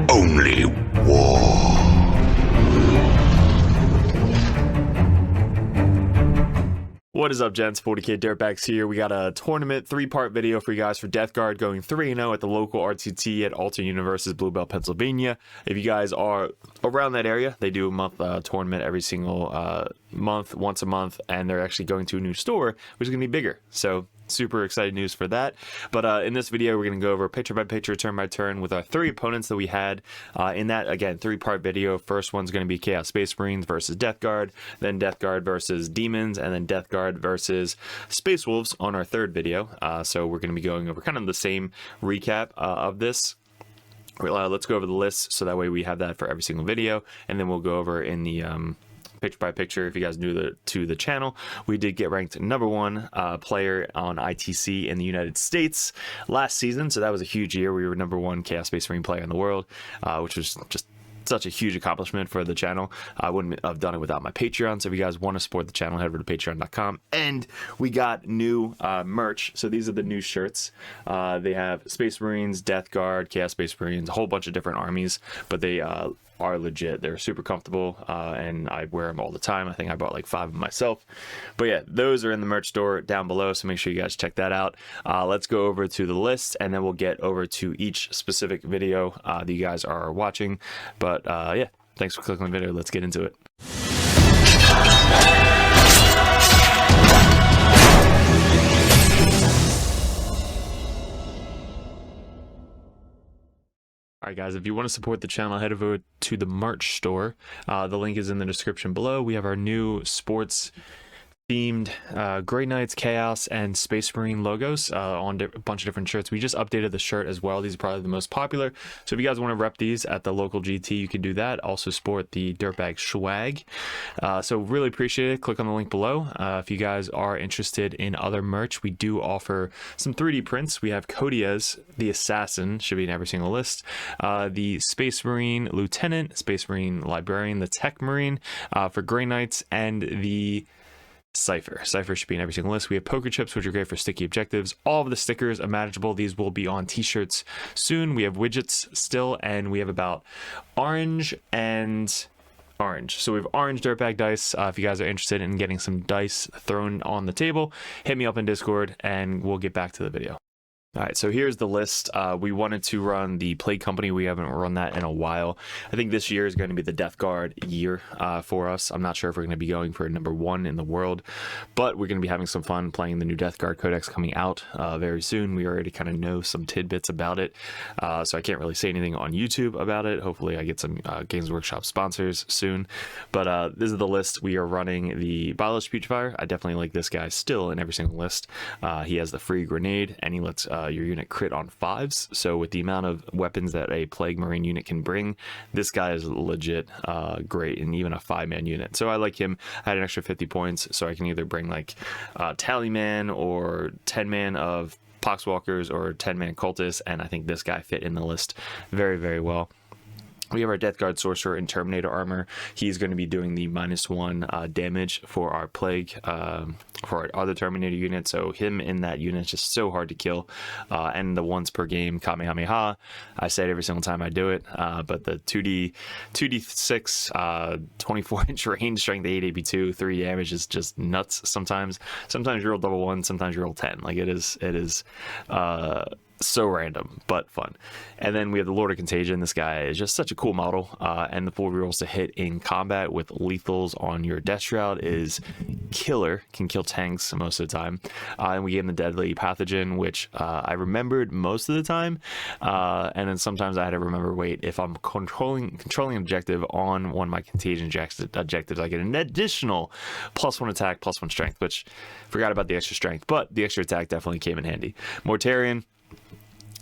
Only war. What is up, gents? 40k Dirtbags here. We got a tournament 3-part video for you guys for Death Guard going 3-0 at the local RTT at Alton Universe's Bluebell, Pennsylvania. If you guys are around that area, they do a month tournament every single month, once a month, and they're actually going to a new store, which is going to be bigger. So super exciting news for that. But in this video, we're going to go over picture by picture, turn by turn with our 3 opponents that we had in that, again, 3-part video. First one's going to be Chaos Space Marines versus Death Guard, then Death Guard versus Demons, and then Death Guard versus Space Wolves on our 3rd video. So we're going to be going over kind of the same recap of this. Let's go over the list so that way we have that for every single video, and then we'll go over in the picture by picture. If you guys new to the channel, we did get ranked #1 player on ITC in the United States last season, so that was a huge year. We were #1 Chaos Space Marine player in the world, which was just such a huge accomplishment for the channel. I wouldn't have done it without my Patreon, so if you guys want to support the channel, head over to patreon.com. And we got new merch. So these are the new shirts. They have Space Marines, Death Guard, Chaos Space Marines, a whole bunch of different armies, but they are legit. They're super comfortable, and I wear them all the time. I think I bought like 5 of them myself. But yeah, those are in the merch store down below, so make sure you guys check that out. Let's go over to the list, and then we'll get over to each specific video that you guys are watching. But yeah, thanks for clicking on the video. Let's get into it. Alright guys, if you want to support the channel, head over to the merch store. The link is in the description below. We have our new sports themed Grey Knights, Chaos, and Space Marine logos on a bunch of different shirts. We just updated the shirt as well. These are probably the most popular. So if you guys want to rep these at the local GT, you can do that. Also sport the Dirtbag swag. So really appreciate it. Click on the link below. If you guys are interested in other merch, we do offer some 3D prints. We have Codiez, the Assassin, should be in every single list. The Space Marine Lieutenant, Space Marine Librarian, the Tech Marine for Grey Knights, and the Cypher should be in every single list. We have poker chips, which are great for sticky objectives. All of the stickers are manageable. These will be on t-shirts soon. We have widgets still, and we have about orange and orange. So we have orange Dirtbag dice. If you guys are interested in getting some dice thrown on the table, hit me up in Discord and we'll get back to the video. All right, so here's the list. We wanted to run the Plague Company. We haven't run that in a while. I think this year is going to be the Death Guard year for us. I'm not sure if we're going to be going for #1 in the world, but we're going to be having some fun playing the new Death Guard Codex coming out very soon. We already kind of know some tidbits about it, so I can't really say anything on YouTube about it. Hopefully I get some Games Workshop sponsors soon, but this is the list. We are running the Biological Putrefier. I definitely like this guy still in every single list. He has the free grenade, and he lets your unit crit on 5s. So with the amount of weapons that a Plague Marine unit can bring, this guy is legit great, and even a 5-man unit. So I like him. I had an extra 50 points, so I can either bring like Tallyman or 10-man of Poxwalkers or 10-man Cultists, and I think this guy fit in the list very, very well. We have our Death Guard Sorcerer in Terminator armor. He's going to be doing the -1 damage for our Plague, for our other Terminator unit. So him in that unit is just so hard to kill. And the once per game Kamehameha, I say it every single time I do it. But the 2d6, 24-inch range, strength 8, AP2, 3 damage is just nuts sometimes. Sometimes you roll double 1, sometimes you roll 10. Like it is so random but fun. And then we have the Lord of Contagion. This guy is just such a cool model, and the 4 rerolls to hit in combat with lethals on your Death Shroud is killer. Can kill tanks most of the time. And we gave him the Deadly Pathogen, which I remembered most of the time, and then sometimes I had to remember, wait, if I'm controlling objective on one of my Contagion objectives, I get an additional +1 attack, +1 strength, which forgot about the extra strength, but the extra attack definitely came in handy. Mortarion,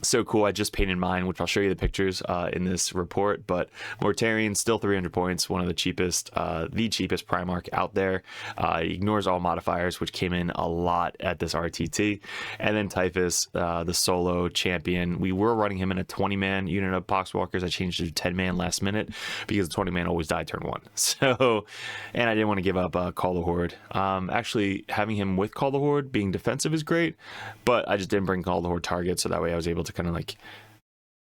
so cool. I just painted mine, which I'll show you the pictures in this report, but Mortarion still 300 points, one of the cheapest Primarch out there. Ignores all modifiers, which came in a lot at this RTT. And then Typhus, the solo champion. We were running him in a 20-man unit of Poxwalkers. I changed it to 10-man last minute because the 20-man always died turn 1. So, and I didn't want to give up Call the Horde. Actually, having him with Call the Horde being defensive is great, but I just didn't bring Call the Horde target, so that way I was able to kind of like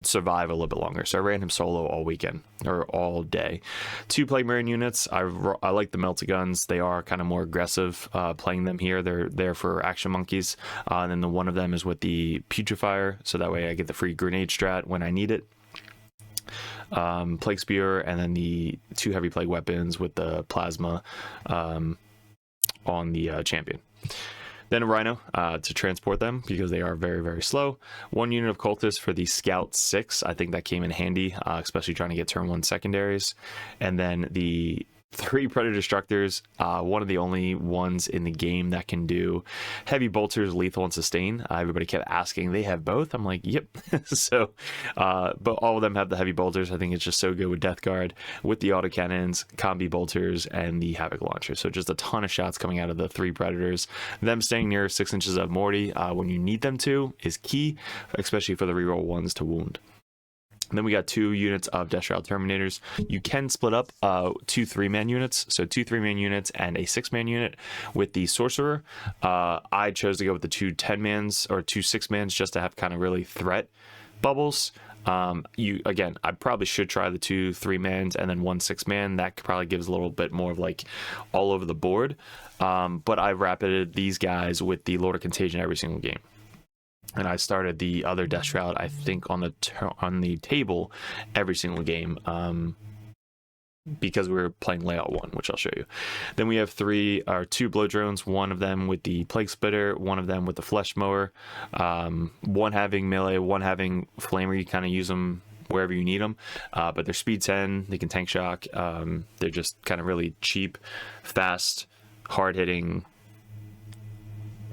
survive a little bit longer. So I ran him solo all weekend or all day. 2 Plague Marine units. I like the melted guns. They are kind of more aggressive playing them here. They're there for action monkeys. And then the one of them is with the putrefier, so that way I get the free grenade strat when I need it. Plague Spear, and then the 2 heavy plague weapons with the plasma on the champion. Then a Rhino to transport them because they are very, very slow. 1 unit of Cultists for the Scout 6. I think that came in handy, especially trying to get turn 1 secondaries. And then the 3 Predator Destructors, one of the only ones in the game that can do heavy bolters, lethal, and sustain. Everybody kept asking, they have both? I'm like, yep. So, but all of them have the heavy bolters. I think it's just so good with Death Guard, with the autocannons, combi bolters, and the Havoc launcher. So just a ton of shots coming out of the 3 Predators. Them staying near 6 inches of Morty when you need them to is key, especially for the reroll ones to wound. Then we got 2 units of Death Shroud Terminators. You can split up 2 3-man units, so 2 3-man units and a 6-man unit with the Sorcerer. I chose to go with the 2 10-mans or 2 6-mans just to have kind of really threat bubbles. Again, I probably should try the 2 3-mans and then 1 6-man. That probably gives a little bit more of like all over the board. But I rapided these guys with the Lord of Contagion every single game. And I started the other Death Shroud, I think, on the table every single game because we were playing layout 1, which I'll show you. Then we have 2 blow drones, one of them with the Plague Splitter, one of them with the Flesh Mower, one having melee, one having flamer. You kind of use them wherever you need them, but they're speed 10, they can tank shock. They're just kind of really cheap, fast, hard-hitting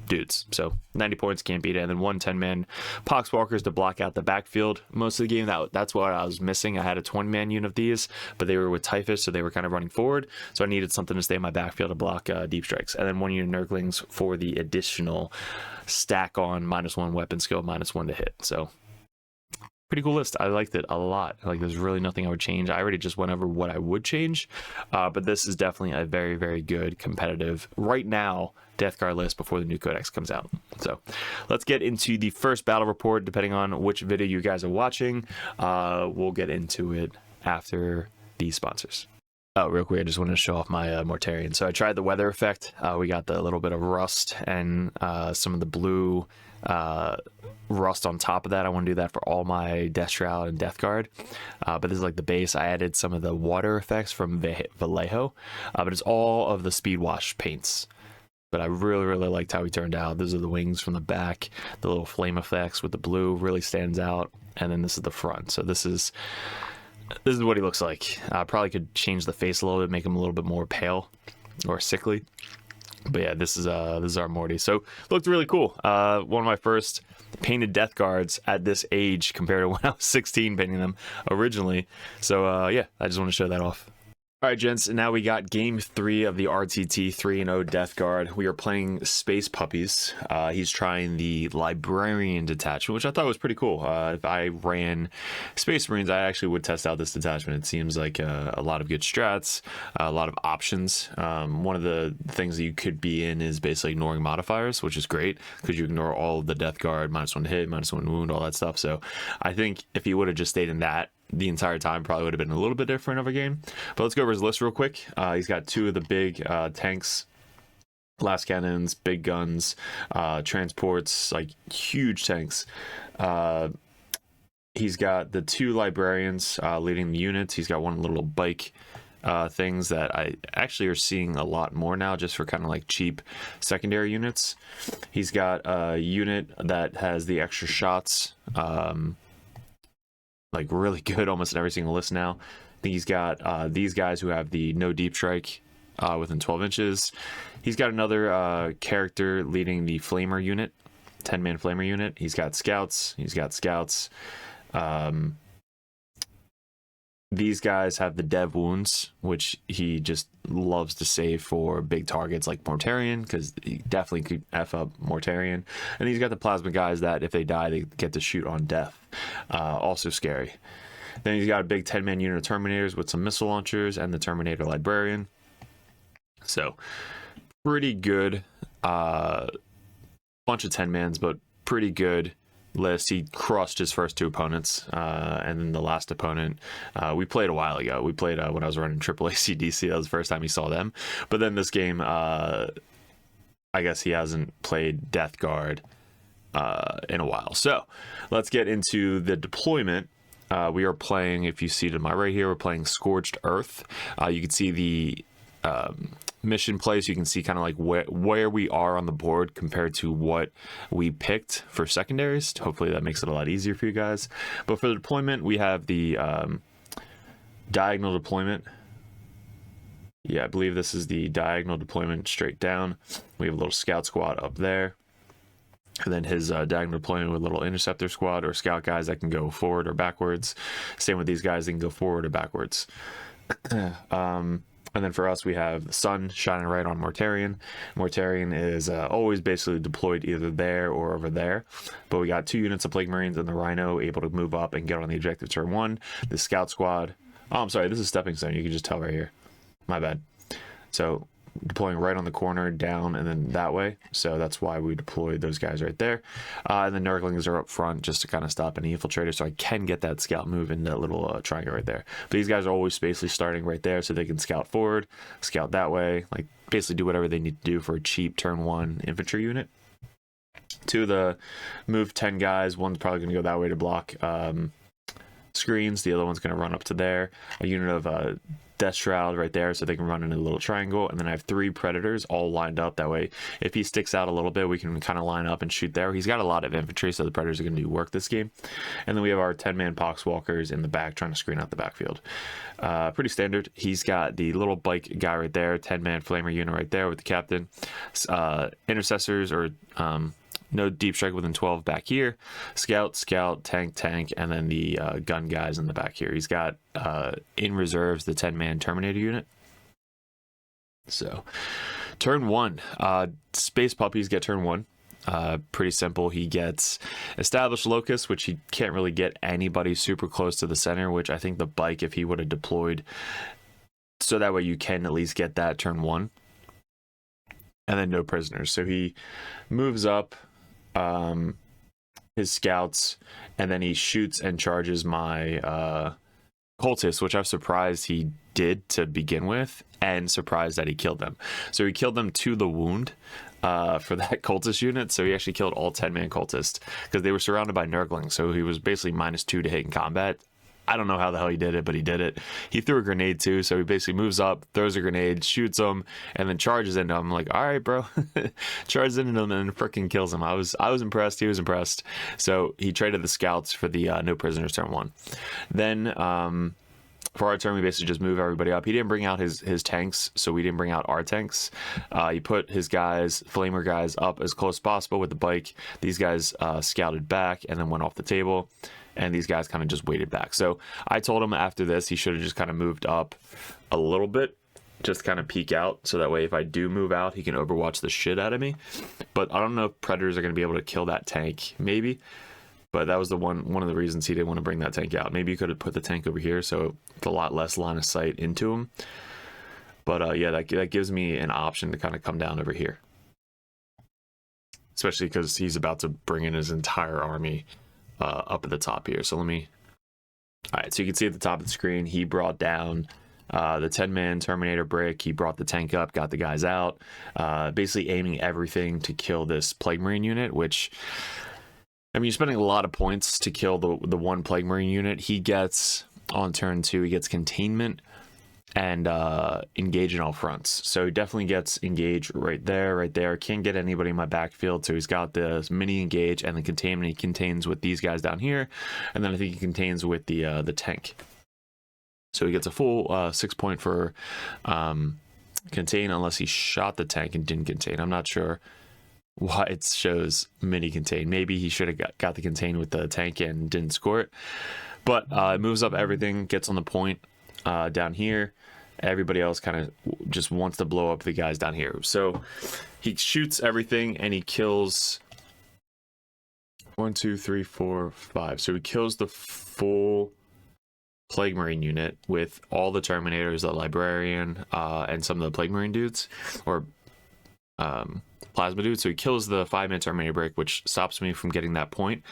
dudes. So 90 points, can't beat it. And then 1 10-man Poxwalkers to block out the backfield. Most of the game, that's what I was missing. I had a 20-man unit of these, but they were with Typhus, so they were kind of running forward. So I needed something to stay in my backfield to block deep strikes. And then 1 unit Nurglings for the additional stack on -1 weapon skill, -1 to hit. So pretty cool list. I liked it a lot. Like, there's really nothing I would change. I already just went over what I would change, but this is definitely a very, very good competitive right now Death Guard list before the new codex comes out. So let's get into the first battle report. Depending on which video you guys are watching, we'll get into it after these sponsors. Oh, real quick, I just wanted to show off my Mortarion. So I tried the weather effect. We got the little bit of rust and some of the blue rust on top of that. I want to do that for all my Death Shroud and Death Guard, but this is like the base. I added some of the water effects from Vallejo, but it's all of the speed wash paints. But I really, really liked how he turned out. Those are the wings from the back. The little flame effects with the blue really stands out, and then this is the front. So this is what he looks like. I probably could change the face a little bit, make him a little bit more pale or sickly. But yeah, this is our Morty. So looked really cool. One of my first painted Death Guards at this age compared to when I was 16 painting them originally. So yeah, I just want to show that off. All right, gents, now we got game 3 of the RTT 3-0 Death Guard. We are playing Space Puppies. He's trying the Librarian detachment, which I thought was pretty cool. If I ran Space Marines, I actually would test out this detachment. It seems like a lot of good strats, a lot of options. One of the things that you could be in is basically ignoring modifiers, which is great because you ignore all of the Death Guard, -1 to hit, -1 wound, all that stuff. So I think if he would have just stayed in that the entire time, probably would have been a little bit different of a game. But let's go over his list real quick. He's got 2 of the big tanks, blast cannons, big guns, transports, like huge tanks. He's got the 2 librarians leading the units. He's got 1 little bike things that I actually are seeing a lot more now, just for kind of like cheap secondary units. He's got a unit that has the extra shots, like really good almost in every single list now. I think he's got these guys who have the no deep strike within 12 inches. He's got another character leading the flamer unit, 10-man flamer unit. He's got scouts. These guys have the dev wounds, which he just loves to save for big targets like Mortarion, because he definitely could F up Mortarion. And he's got the plasma guys that if they die, they get to shoot on death. Also scary. Then he's got a big 10-man unit of Terminators with some missile launchers and the Terminator Librarian. So pretty good. Bunch of 10-mans, but pretty good list. He crushed his first 2 opponents, and then the last opponent we played a while ago. We played when I was running Triple ACDC. That was the first time he saw them. But then this game, I guess he hasn't played Death Guard in a while. So let's get into the deployment. We are playing, if you see to my right here, we're playing Scorched Earth. You can see the mission place. You can see kind of like where we are on the board compared to what we picked for secondaries. Hopefully that makes it a lot easier for you guys. But for the deployment, we have the diagonal deployment. Yeah, I believe this is the diagonal deployment straight down. We have a little scout squad up there. And then his diagonal deployment with a little interceptor squad or scout guys that can go forward or backwards. Same with these guys, they can go forward or backwards. And then for us, we have the sun shining right on Mortarion. Mortarion is always basically deployed either there or over there. But we got 2 units of Plague Marines and the Rhino able to move up and get on the objective turn 1. The scout squad. Oh, I'm sorry, this is Stepping Stone. You can just tell right here. My bad. So deploying right on the corner, down, and then that way. So that's why we deployed those guys right there. And the Nurglings are up front just to kind of stop any infiltrators, so I can get that scout move in that little triangle right there. But these guys are always spatially starting right there, so they can scout forward, scout that way, like basically do whatever they need to do for a cheap turn 1 infantry unit. 2 of the move 10 guys, one's probably going to go that way to block screens, the other one's going to run up to there. A unit of Death Shroud right there, so they can run in a little triangle. And then I have 3 Predators all lined up. That way, if he sticks out a little bit, we can kind of line up and shoot there. He's got a lot of infantry, so the Predators are going to do work this game. And then we have our 10-man Poxwalkers in the back trying to screen out the backfield. Pretty standard. He's got the little bike guy right there, 10-man Flamer unit right there with the captain. Intercessors or no deep strike within 12 back here. Scout, tank, and then the gun guys in the back here. He's got in reserves the 10-man Terminator unit. So turn 1, Space Puppies get turn 1. Pretty simple. He gets Established Locust, which he can't really get anybody super close to the center, which I think the bike, if he would have deployed, so that way you can at least get that turn 1. And then no prisoners. So he moves up his scouts, and then he shoots and charges my cultists, which I'm surprised he did to begin with, and surprised that he killed them. So he killed them to the wound for that cultist unit. So he actually killed all 10-man cultists because they were surrounded by Nurglings. So he was basically -2 to hit in combat. I don't know how the hell he did it, but he did it. He threw a grenade too, so he basically moves up, throws a grenade, shoots him, and then charges into him. I'm like, all right, bro. Charges into him and freaking kills him. I was impressed. He was impressed. So he traded the scouts for the no prisoners turn 1. Then for our turn, we basically just move everybody up. He didn't bring out his tanks, so we didn't bring out our tanks. He put his guys, Flamer guys, up as close as possible with the bike. These guys scouted back and then went off the table. And these guys kind of just waited back. So I told him after this, he should have just kind of moved up a little bit, just kind of peek out. So that way, if I do move out, he can overwatch the shit out of me. But I don't know if Predators are going to be able to kill that tank, maybe. But that was the one of the reasons he didn't want to bring that tank out. Maybe you could have put the tank over here, so it's a lot less line of sight into him. But yeah, that gives me an option to kind of come down over here. Especially because he's about to bring in his entire army up at the top here. So all right, so you can see at the top of the screen, he brought down the 10-man Terminator brick. He brought the tank up, got the guys out, basically aiming everything to kill this Plague Marine unit, which, I mean, you're spending a lot of points to kill the one Plague Marine unit. He gets, on turn 2, he gets containment and engage in all fronts. So he definitely gets engage right there. Can't get anybody in my backfield, so he's got the mini engage and the containment. He contains with these guys down here, and then I think he contains with the tank. So he gets a full 6 point for contain, unless he shot the tank and didn't contain. I'm not sure why it shows mini contain. Maybe he should have got the contain with the tank and didn't score it. But it moves up everything, gets on the point down here. Everybody else kind of just wants to blow up the guys down here. So he shoots everything and he kills 1, 2, 3, 4, 5. So he kills the full Plague Marine unit with all the Terminators, the Librarian, and some of the Plague Marine dudes, or plasma dude. So he kills the 5-minute Terminator break, which stops me from getting that point.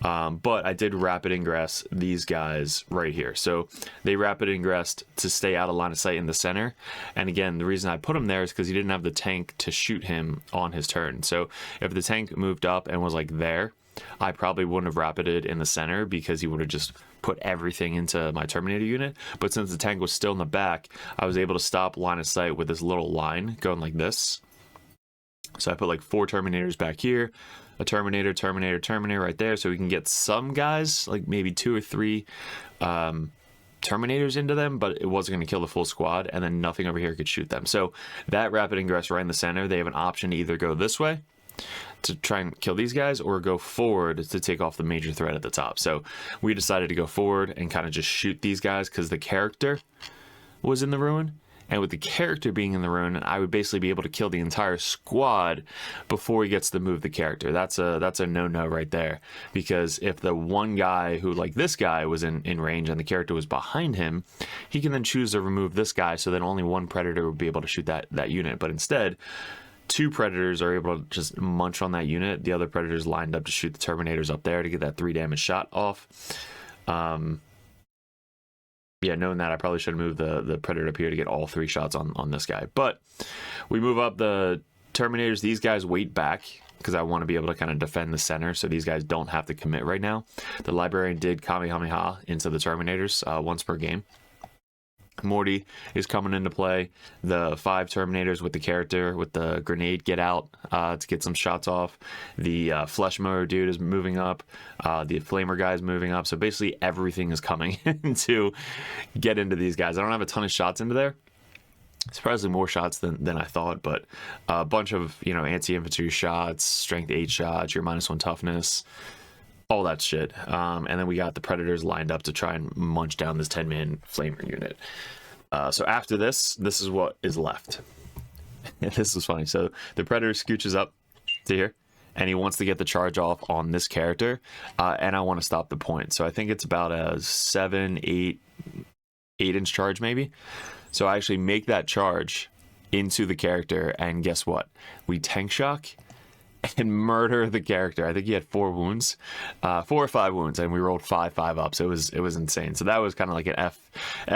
But I did rapid ingress these guys right here. So they rapid ingressed to stay out of line of sight in the center. And again, the reason I put him there is because he didn't have the tank to shoot him on his turn. So if the tank moved up and was like there, I probably wouldn't have rapided in the center because he would have just put everything into my Terminator unit. But since the tank was still in the back, I was able to stop line of sight with this little line going like this. So I put like 4 Terminators back here, a Terminator, Terminator, Terminator right there, so we can get some guys, like maybe 2 or 3 Terminators into them, but it wasn't going to kill the full squad, and then nothing over here could shoot them. So that rapid ingress right in the center, they have an option to either go this way to try and kill these guys or go forward to take off the major threat at the top. So we decided to go forward and kind of just shoot these guys because the character was in the ruin. And with the character being in the ruin, I would basically be able to kill the entire squad before he gets to move the character. That's a no-no right there. Because if the one guy who, like this guy, was in range and the character was behind him, he can then choose to remove this guy, so then only one predator would be able to shoot that unit. But instead, 2 predators are able to just munch on that unit. The other predators lined up to shoot the Terminators up there to get that 3 damage shot off. Yeah, knowing that, I probably should have moved the Predator up here to get all 3 shots on this guy. But we move up the Terminators. These guys wait back because I want to be able to kind of defend the center, so these guys don't have to commit right now. The Librarian did Kamehameha into the Terminators once per game. Morty is coming into play. The 5 Terminators with the character with the grenade get out to get some shots off. The flesh mower dude is moving up. The flamer guy is moving up. So basically everything is coming to get into these guys. I don't have a ton of shots into there. Surprisingly more shots than I thought, but a bunch of anti-infantry shots, strength 8 shots, your -1 toughness, all that shit. And then we got the Predators lined up to try and munch down this 10-man flamer unit. So after this is what is left. This is funny. So the Predator scooches up to here, and he wants to get the charge off on this character, and I want to stop the point. So I think it's about a 8-inch charge maybe. So I actually make that charge into the character, and guess what? We tank shock and murder the character. I think he had 4 wounds, 4 or 5 wounds, and we rolled 5 up. So it was insane. So that was kind of like an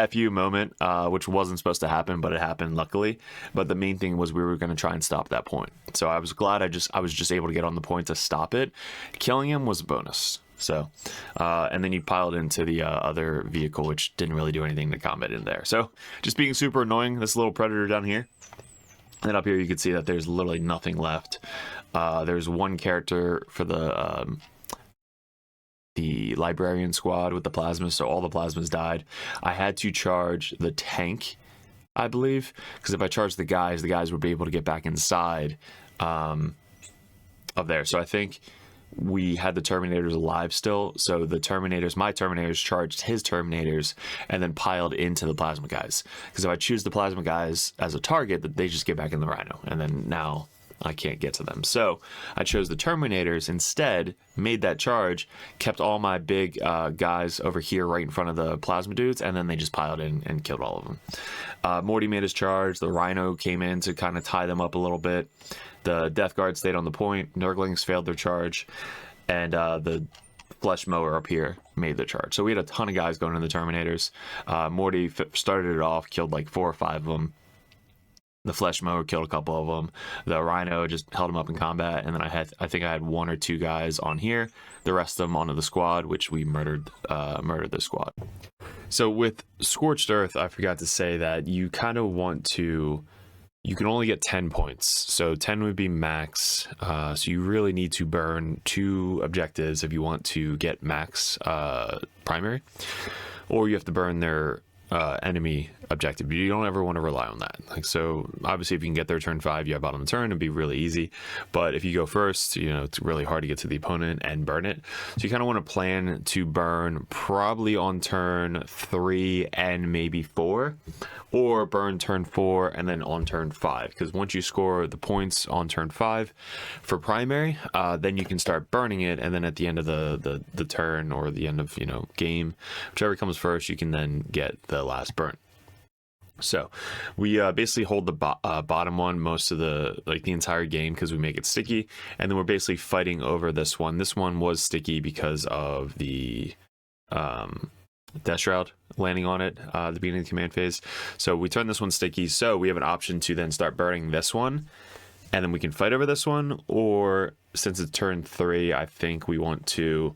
FU moment, which wasn't supposed to happen, but it happened luckily. But the main thing was we were going to try and stop that point. So I was glad I was just able to get on the point to stop it. Killing him was a bonus. So, and then you piled into the other vehicle, which didn't really do anything to combat in there. So just being super annoying, this little Predator down here. And up here you can see that there's literally nothing left. There's 1 character for the Librarian squad with the plasmas, so all the plasmas died. I had to charge the tank, I believe, because if I charged the guys would be able to get back inside of there. So I think we had the Terminators alive still, so my Terminators charged his Terminators and then piled into the plasma guys. Because if I choose the plasma guys as a target, they just get back in the Rhino, and then now I can't get to them. So I chose the Terminators instead, made that charge, kept all my big guys over here right in front of the plasma dudes, and then they just piled in and killed all of them. Morty made his charge. The Rhino came in to kind of tie them up a little bit. The Death Guard stayed on the point. Nurglings failed their charge. And the Flesh Mower up here made the charge. So we had a ton of guys going in the Terminators. Morty started it off, killed like 4 or 5 of them. The Flesh Mower killed a couple of them. The Rhino just held them up in combat, and then I think I had 1 or 2 guys on here. The rest of them onto the squad, which we murdered the squad. So with Scorched Earth, I forgot to say that you kind of want to. You can only get 10 points, so 10 would be max. So you really need to burn 2 objectives if you want to get max primary, or you have to burn their enemy objective, but you don't ever want to rely on that. Like, so obviously if you can get there turn 5, you have out on the turn, it'd be really easy. But if you go first, it's really hard to get to the opponent and burn it. So you kind of want to plan to burn probably on turn 3 and maybe 4, or burn turn 4 and then on turn 5, because once you score the points on turn 5 for primary, then you can start burning it, and then at the end of the turn, or the end of game, whichever comes first, you can then get the last burn. So we basically hold the bottom one most of the entire game because we make it sticky, and then we're basically fighting over this one. This one was sticky because of the Death Shroud landing on it at the beginning of the command phase. So we turn this one sticky, so we have an option to then start burning this one, and then we can fight over this one, or since it's turn 3, I think we want to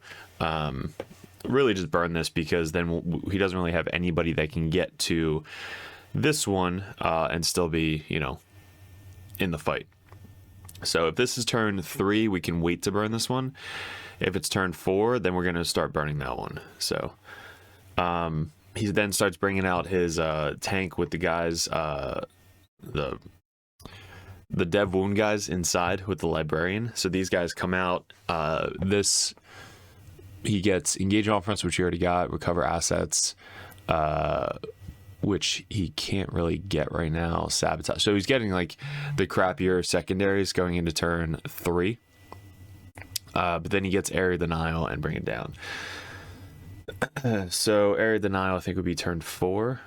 really just burn this, because then he doesn't really have anybody that can get to this one and still be, in the fight. So if this is turn 3, we can wait to burn this one. If it's turn 4, then we're going to start burning that one. So he then starts bringing out his tank with the guys, the dev wound guys inside with the librarian. So these guys come out. He gets engage on offense, which he already got, recover assets, which he can't really get right now, sabotage. So he's getting the crappier secondaries going into turn 3. But then he gets Area Denial and bring it down. So Area Denial I think would be turn 4.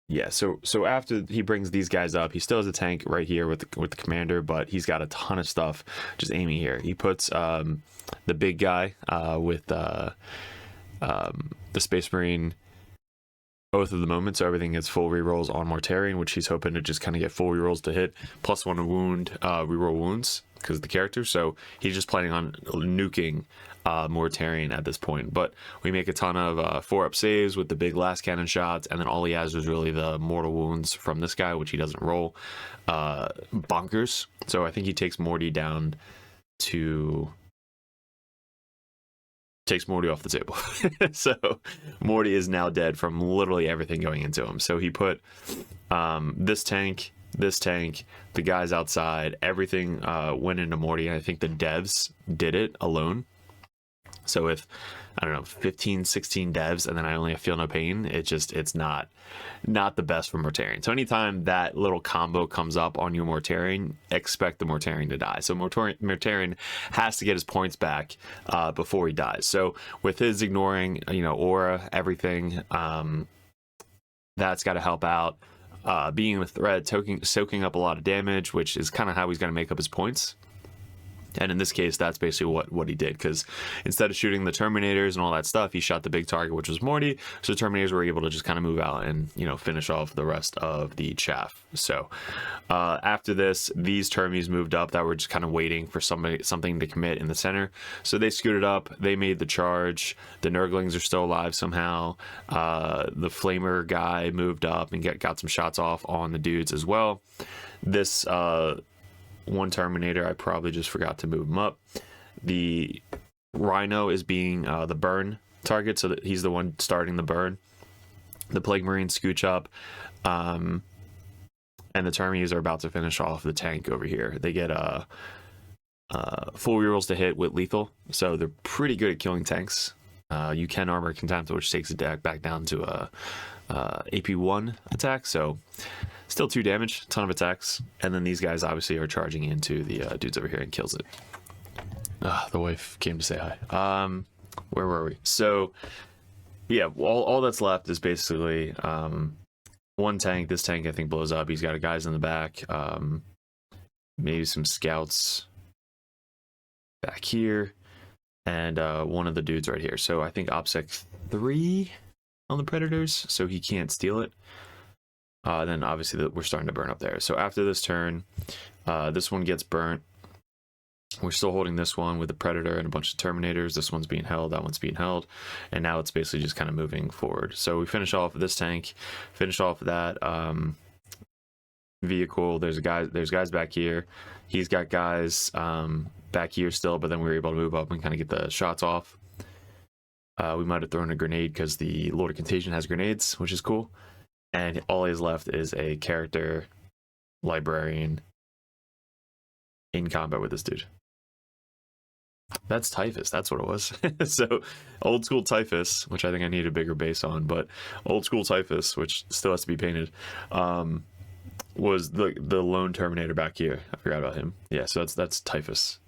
Yeah, so after he brings these guys up, he still has a tank right here with the commander, but he's got a ton of stuff just aiming here. He puts the big guy with the Space Marine both of the moment, so everything gets full rerolls on Mortarion, which he's hoping to just kind of get full rerolls to hit, plus 1 wound, reroll wounds because of the character. So he's just planning on nuking Mortarion at this point. But we make a ton of 4-up saves with the big last cannon shots, and then all he has is really the mortal wounds from this guy, which he doesn't roll. Bonkers. So I think he takes Morty down to... takes Morty off the table. So Morty is now dead from literally everything going into him. So he put this tank, the guys outside, everything went into Morty, and I think the devs did it alone. So with, I don't know, 15, 16 devs, and then I only have Feel No Pain, it's not the best for Mortarion. So anytime that little combo comes up on your Mortarion, expect the Mortarion to die. So Mortarion has to get his points back before he dies. So with his ignoring, aura, everything, that's got to help out. Being with thread, soaking up a lot of damage, which is kind of how he's going to make up his points. And in this case, that's basically what he did, because instead of shooting the Terminators and all that stuff, he shot the big target, which was Morty. So the Terminators were able to just kind of move out and, finish off the rest of the chaff. So after this, these Termies moved up that were just kind of waiting for something to commit in the center. So they scooted up. They made the charge. The Nurglings are still alive somehow. The Flamer guy moved up and got some shots off on the dudes as well. This... one Terminator, I probably just forgot to move him up. The Rhino is being the burn target, so that he's the one starting the burn. The Plague Marines scooch up, and the Termies are about to finish off the tank over here. They get full rerolls to hit with lethal, so they're pretty good at killing tanks. You can armor contempt, which takes the deck back down to a AP1 attack, so still 2 damage, ton of attacks. And then these guys obviously are charging into the dudes over here and kills it. The wife came to say hi. Where were we? So yeah, all that's left is basically one tank. This tank I think blows up. He's got guys in the back, maybe some scouts back here, and one of the dudes right here. So I think OPSEC 3 on the Predators, so he can't steal it. Then obviously we're starting to burn up there. So after this turn, this one gets burnt. We're still holding this one with the Predator and a bunch of Terminators. This one's being held, that one's being held, and now it's basically just kind of moving forward. So we finish off this tank, finish off that vehicle. There's guys back here. He's got guys back here still, but then we were able to move up and kind of get the shots off. We might have thrown a grenade because the Lord of Contagion has grenades, which is cool. And all he has left is a character librarian in combat with this dude. That's Typhus, that's what it was. So old school Typhus, which I think I need a bigger base on, but old school Typhus, which still has to be painted, was the lone Terminator back here. I forgot about him. Yeah, so that's Typhus.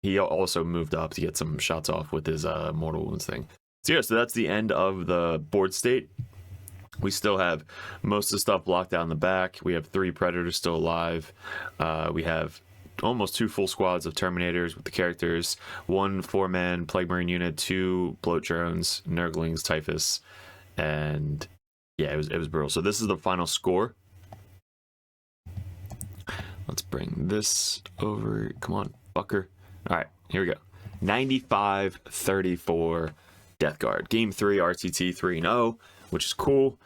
He also moved up to get some shots off with his mortal wounds thing. So yeah, so that's the end of the board state. We still have most of the stuff blocked out in the back. We have 3 Predators still alive. We have almost 2 full squads of Terminators with the characters. 1 4-man Plague Marine unit, 2 Bloat Drones, Nurglings, Typhus, and yeah, it was brutal. So this is the final score. Let's bring this over. Come on, fucker. All right, here we go. 95-34 Death Guard. Game 3, RTT 3-0, which is cool.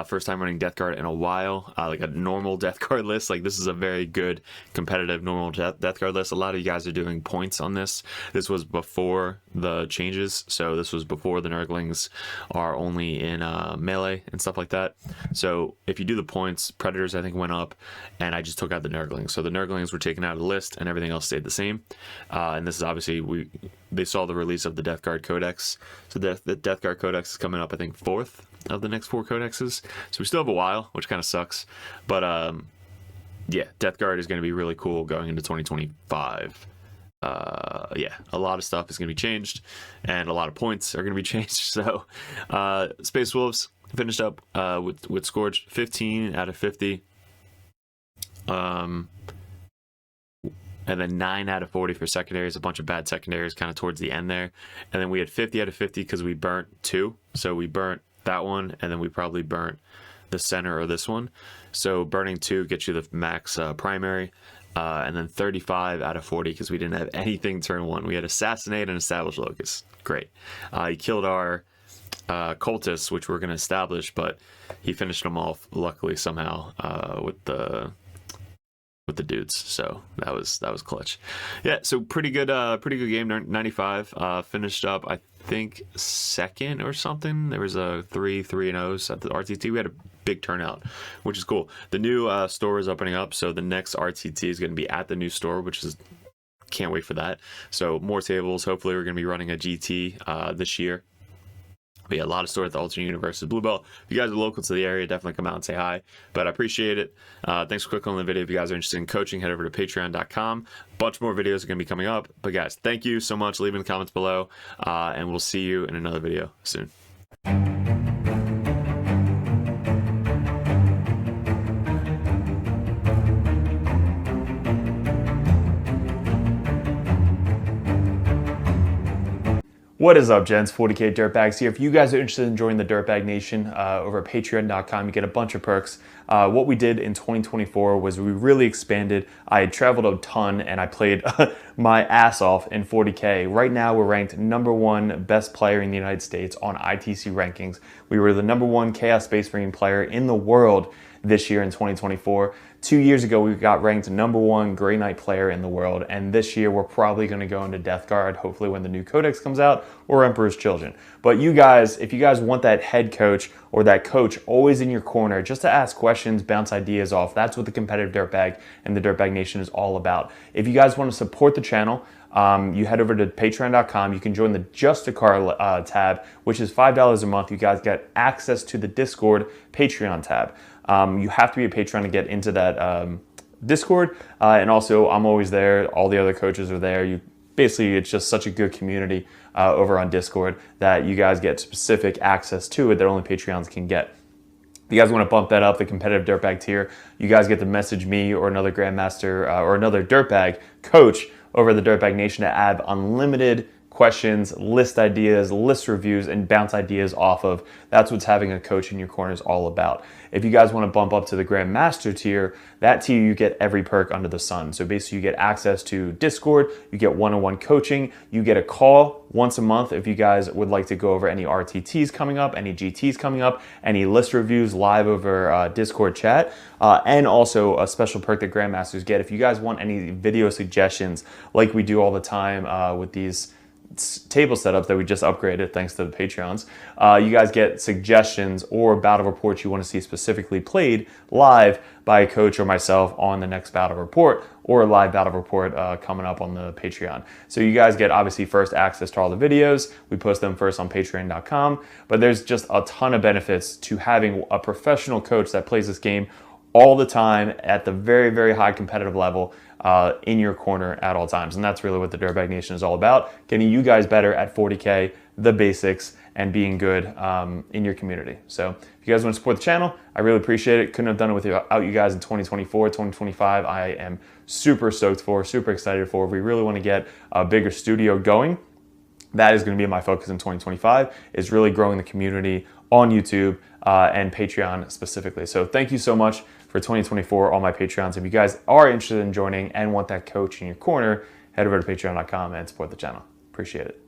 First time running Death Guard in a while. Like a normal Death Guard list. Like this is a very good competitive normal Death Guard list. A lot of you guys are doing points on this. This was before the changes. So this was before the Nurglings are only in melee and stuff like that. So if you do the points, Predators I think went up, and I just took out the Nurglings. So the Nurglings were taken out of the list and everything else stayed the same. And this is obviously, they saw the release of the Death Guard Codex. So the Death Guard Codex is coming up, I think, 4th of the next 4 codexes. So we still have a while, which kind of sucks. But yeah, Death Guard is going to be really cool going into 2025. Yeah, a lot of stuff is going to be changed, and a lot of points are going to be changed. So Space Wolves finished up with Scourge 15 out of 50. And then 9 out of 40 for secondaries, a bunch of bad secondaries kind of towards the end there. And then we had 50 out of 50 because we burnt 2. So we burnt that one, and then we probably burnt the center or this one. So burning 2 gets you the max primary. And then 35 out of 40 because we didn't have anything turn 1. We had Assassinate and Establish Locust. Great. He killed our cultists, which we're going to establish, but he finished them off luckily somehow with the dudes. So that was clutch. Yeah, so pretty good game. 95 finished up, I think, 2nd or something. There was a 3-0s at the RTT. We had a big turnout, which is cool. The new store is opening up, so the next RTT is going to be at the new store, which is, can't wait for that. So more tables. Hopefully we're going to be running a GT this year. But yeah, a lot of store at the alternate universes. Blue Belt, if you guys are local to the area, definitely come out and say hi. But I appreciate it. Thanks for clicking on the video. If you guys are interested in coaching, head over to patreon.com. A bunch more videos are going to be coming up. But guys, thank you so much. Leave in the comments below. And we'll see you in another video soon. What is up, gents? 40k Dirtbags here. If you guys are interested in joining the Dirtbag Nation over at patreon.com, you get a bunch of perks. What we did in 2024 was we really expanded. I had traveled a ton and I played my ass off in 40k. Right now we're ranked #1 best player in the United States on ITC rankings. We were the #1 Chaos Space Marine player in the world this year in 2024. 2 years ago, we got ranked #1 Grey Knight player in the world, and this year we're probably going to go into Death Guard, hopefully when the new Codex comes out, or Emperor's Children. But you guys, if you guys want that head coach or that coach always in your corner, just to ask questions, bounce ideas off, that's what the competitive Dirtbag and the Dirtbag Nation is all about. If you guys want to support the channel, you head over to patreon.com. You can join the Just a Car tab, which is $5 a month. You guys get access to the Discord Patreon tab. You have to be a patron to get into that Discord, and also I'm always there. All the other coaches are there. Basically, it's just such a good community over on Discord that you guys get specific access to it that only Patreons can get. If you guys want to bump that up, the competitive Dirtbag tier, you guys get to message me or another Grandmaster or another Dirtbag coach over the Dirtbag Nation to add unlimited questions, list ideas, list reviews, and bounce ideas off of. That's what having a coach in your corner is all about. If you guys want to bump up to the Grandmaster tier, that tier you get every perk under the sun. So basically you get access to Discord, you get one-on-one coaching, you get a call once a month if you guys would like to go over any RTTs coming up, any GTs coming up, any list reviews live over Discord chat, and also a special perk that Grandmasters get. If you guys want any video suggestions like we do all the time with these table setups that we just upgraded thanks to the Patreons, you guys get suggestions or battle reports you want to see specifically played live by a coach or myself on the next battle report, or a live battle report coming up on the Patreon. So you guys get obviously first access to all the videos. We post them first on patreon.com, but there's just a ton of benefits to having a professional coach that plays this game all the time at the very, very high competitive level in your corner at all times. And that's really what the Dirtbag Nation is all about, getting you guys better at 40K the basics and being good in your community. So if you guys want to support the channel, I really appreciate it. Couldn't have done it without you guys in 2024, 2025. I am super stoked for, super excited for. We really want to get a bigger studio going. That is going to be my focus in 2025, is really growing the community on YouTube and Patreon specifically. So thank you so much for 2024, all my Patreons. If you guys are interested in joining and want that coach in your corner, head over to patreon.com and support the channel. Appreciate it.